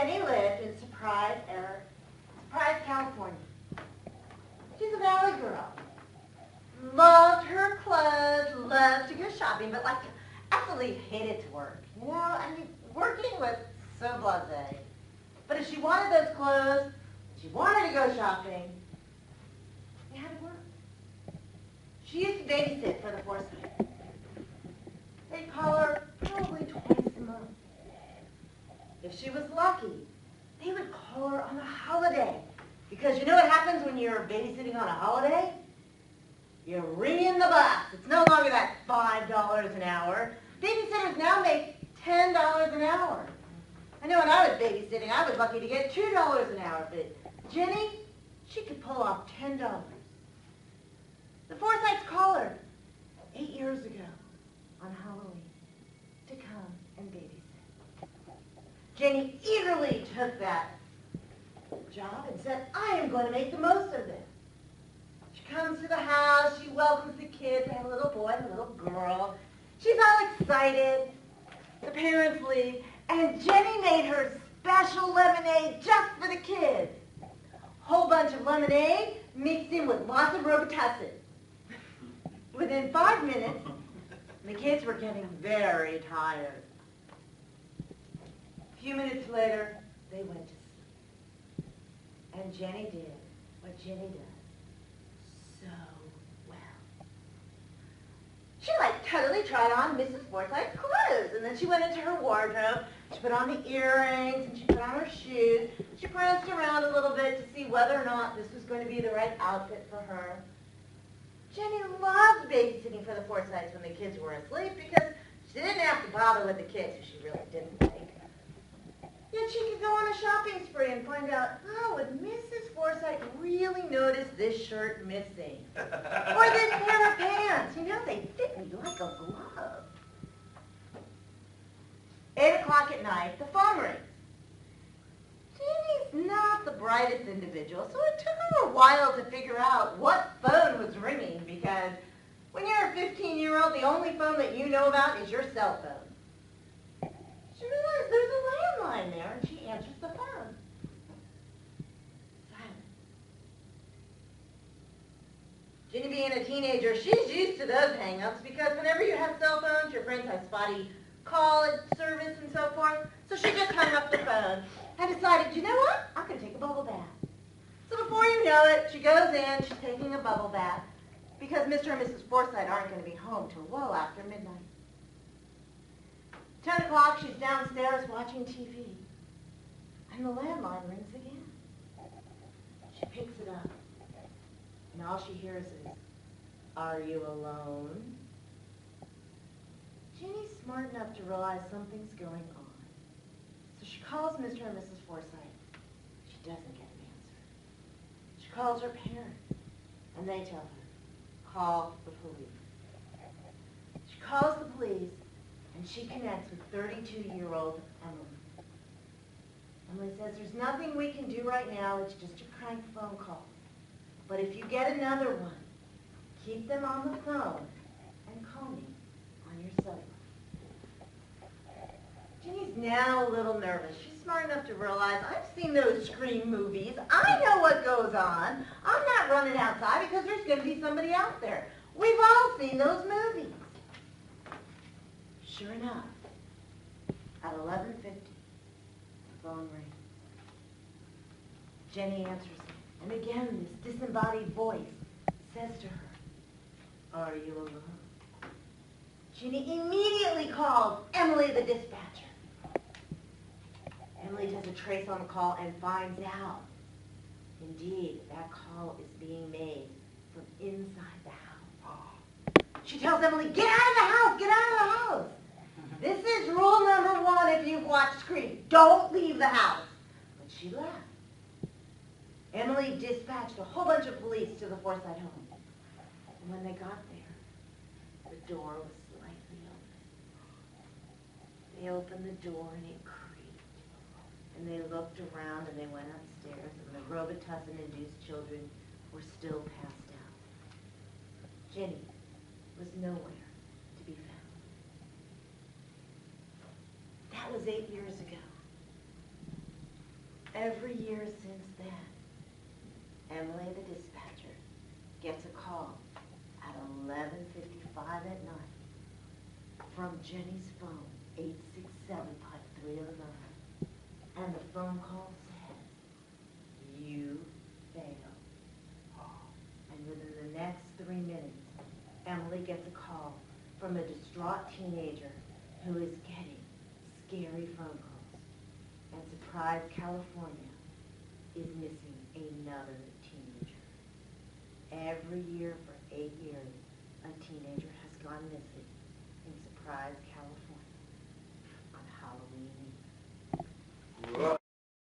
Jenny lived in Surprise, California. She's a valley girl. Loved her clothes, loved to go shopping, but absolutely hated to work. Working was so blasé. But if she wanted those clothes, she wanted to go shopping, you had to work. She used to babysit for the Forsythe. They'd call her probably twice a month. If she was lucky, they would call her on a holiday. Because you know what happens when you're babysitting on a holiday? You're ringing the bus. It's no longer that $5 an hour. Babysitters now make $10 an hour. I know when I was babysitting, I was lucky to get $2 an hour, but Jenny, she could pull off $10. The Forsythes called her 8 years ago on Halloween to come and babysit. Jenny eagerly took that job and said, I am going to make the most of this. She comes to the house, she welcomes the kids. They have a little boy and a little girl. She's all excited. The parents leave, and Jenny made her special lemonade just for the kids. Whole bunch of lemonade mixed in with lots of Robitussin. Within 5 minutes, the kids were getting very tired. A few minutes later, they went to sleep. And Jenny did what Jenny does so well. She totally tried on Mrs. Forsythe's clothes, and then she went into her wardrobe. She put on the earrings, and she put on her shoes. She pranced around a little bit to see whether or not this was going to be the right outfit for her. Jenny loved babysitting for the Forsythes when the kids were asleep because she didn't have to bother with the kids who she really didn't like. Yet she could go on a shopping spree and find out, oh, would Mrs. Forsythe really notice this shirt missing? Or this pair of pants? They fit me like a glove. 8 o'clock at night, the phone rings. Jenny's not the brightest individual, so it took her a while to figure out what phone was ringing because when you're a 15-year-old, the only phone that you know about is your cell phone. She realized there's a landline there, and she answers the phone. Silent. Jenny being a teenager, she's used to those hang-ups because whenever you have cell phones, your friends have spotty call service and so forth. So she just hung up the phone and decided, you know what? I'm going to take a bubble bath. So before you know it, she goes in, she's taking a bubble bath because Mr. and Mrs. Forsythe aren't going to be home till well after midnight. 10 o'clock, she's downstairs watching TV. And the landline rings again. She picks it up. And all she hears is, are you alone? Jenny's smart enough to realize something's going on. So she calls Mr. and Mrs. Forsythe. She doesn't get an answer. She calls her parents, and they tell her, call the police. She calls the police, and she connects with 32-year-old Emily. Emily says, there's nothing we can do right now. It's just a crank phone call. But if you get another one, keep them on the phone and call me on your cell phone. Jenny's now a little nervous. She's smart enough to realize, I've seen those Scream movies. I know what goes on. I'm not running outside because there's going to be somebody out there. We've all seen those movies. Sure enough, at 11:50, the phone rings. Jenny answers it, and again this disembodied voice says to her, are you alone? Jenny immediately calls Emily the dispatcher. Emily does a trace on the call and finds out, indeed, that call is being made from inside the house. She tells Emily, get out of the house, get out of the house. This is rule number 1 if you've watched Scream. Don't leave the house. But she left. Emily dispatched a whole bunch of police to the Forsythe home. And when they got there, the door was slightly open. They opened the door and it creaked. And they looked around and they went upstairs and the Robitussin-induced children were still passed out. Jenny was nowhere to be found. That was 8 years ago. Every year since then, Emily, the dispatcher, gets a call at 11:55 at night from Jenny's phone, 867-5309. And the phone call says, "You failed." And within the next 3 minutes, Emily gets a call from a distraught teenager who is getting scary phone calls. And Surprise, California is missing another teenager. Every year for 8 years, a teenager has gone missing in Surprise,